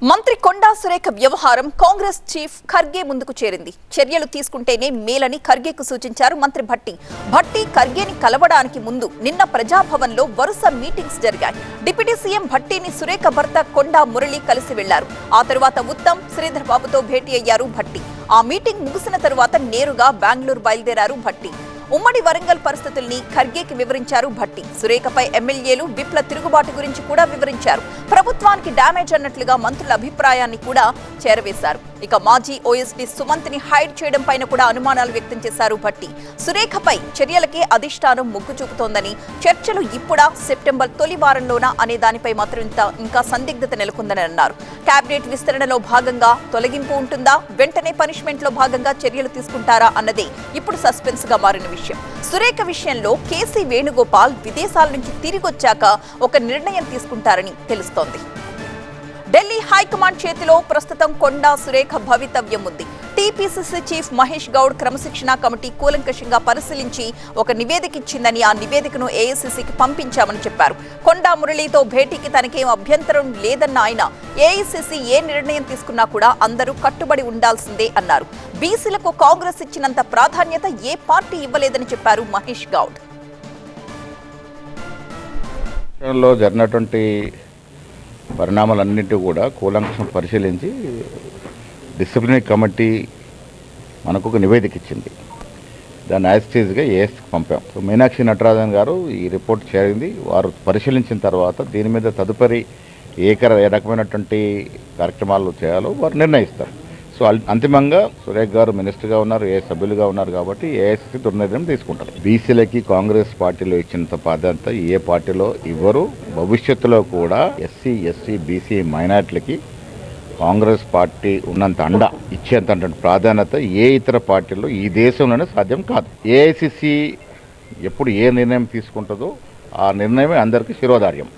మంత్రి కొండా సురేఖ వ్యవహారం కాంగ్రెస్ చీఫ్ ఖర్గే ముందుకు చేరింది. చర్యలు తీసుకుంటేనే మేలని ఖర్గేకు సూచించారు మంత్రి భట్టి ఖర్గేని కలవడానికి ముందు నిన్న ప్రజాభవన్లో వరుస మీటింగ్స్ జరిగాయి. డిప్యూటీ సీఎం భట్టిని సురేఖ భర్త కొండా మురళి కలిసి వెళ్లారు. ఆ తరువాత ఉత్తమ్, శ్రీధర్ బాబుతో భేటీ అయ్యారు భట్టి. ఆ మీటింగ్ ముగిసిన తరువాత నేరుగా బెంగళూరు బయలుదేరారు భట్టి. ఉమ్మడి వరంగల్ పరిస్థితుల్ని ఖర్గేకి వివరించారు భట్టి. సురేఖపై ఎమ్మెల్యేలు విప్ల తిరుగుబాటు గురించి కూడా వివరించారు. ప్రభుత్వానికి డ్యామేజ్ అన్నట్లుగా మంత్రుల అభిప్రాయాన్ని కూడా చేరవేశారు. ఇక మాజీ ఓఎస్డీ సుమంత్ ని హైడ్ చేయడం పైన కూడా అనుమానాలు వ్యక్తం చేశారు భట్టి. సురేఖపై చర్యలకే అధిష్టానం మొగ్గు చూపుతోందని, చర్చలు ఇప్పుడా సెప్టెంబర్ తొలి వారంలోనా అనే దానిపై మాత్రం ఇంకా సందిగ్ధత నెలకొందని అన్నారు. కేబినెట్ విస్తరణలో భాగంగా తొలగింపు ఉంటుందా, వెంటనే పనిష్మెంట్ లో భాగంగా చర్యలు తీసుకుంటారా అన్నదే ఇప్పుడు సస్పెన్స్ గా మారిన విషయం. సురేఖ విషయంలో కేసీ వేణుగోపాల్ విదేశాల నుంచి తిరిగొచ్చాక ఒక నిర్ణయం తీసుకుంటారని తెలుస్తోంది. ఢిల్లీ హైకమాండ్ చేతిలో ప్రస్తుతం కొండా సురేఖ భవితవ్యం ఉంది. టీపీసీసీ చీఫ్ మహేష్ గౌడ్ క్రమశిక్షణ కమిటీ కూలంకషంగా పరిశీలించి ఒక నివేదిక ఇచ్చిందని, ఆ నివేదికను ఏఐసీసీకి పంపించామని చెప్పారు. కొండా మురళితో భేటీకి తనకేం అభ్యంతరం లేదన్న ఆయన, ఏఐసీసీ ఏ నిర్ణయం తీసుకున్నా కూడా అందరూ కట్టుబడి ఉండాల్సిందే అన్నారు. బీసీలకు కాంగ్రెస్ ఇచ్చినంత ప్రాధాన్యత ఏ పార్టీ ఇవ్వలేదని చెప్పారు మహేష్ గౌడ్. పరిణామాలన్నింటి కూడా కూలంకషం పరిశీలించి డిసిప్లినరీ కమిటీ మనకు ఒక నివేదిక ఇచ్చింది. దాన్ని యాజ్టీజ్గా ఏఎస్కి పంపాం. మీనాక్షి నటరాజన్ గారు ఈ రిపోర్ట్ చేరింది. వారు పరిశీలించిన తర్వాత దీని మీద తదుపరి ఏ రకమైనటువంటి కార్యక్రమాలు చేయాలో వారు నిర్ణయిస్తారు. సో అంతిమంగా సురేఖ గారు మినిస్టర్గా ఉన్నారు, ఏ సభ్యులుగా ఉన్నారు కాబట్టి ఏఐసీసీ దుర్నిర్ణయం తీసుకుంటారు. బీసీలకి కాంగ్రెస్ పార్టీలో ఇచ్చినంత ప్రాధాన్యత ఏ పార్టీలో ఇవ్వరు. భవిష్యత్తులో కూడా ఎస్సీ, ఎస్టీ, బీసీ మైనార్టీలకి కాంగ్రెస్ పార్టీ ఉన్నంత అండ ఇచ్చేంత ప్రాధాన్యత ఏ ఇతర పార్టీలో ఈ దేశంలోనే సాధ్యం కాదు. ఏఐసీసీ ఎప్పుడు ఏ నిర్ణయం తీసుకుంటుందో ఆ నిర్ణయమే అందరికీ శిరోధార్యం.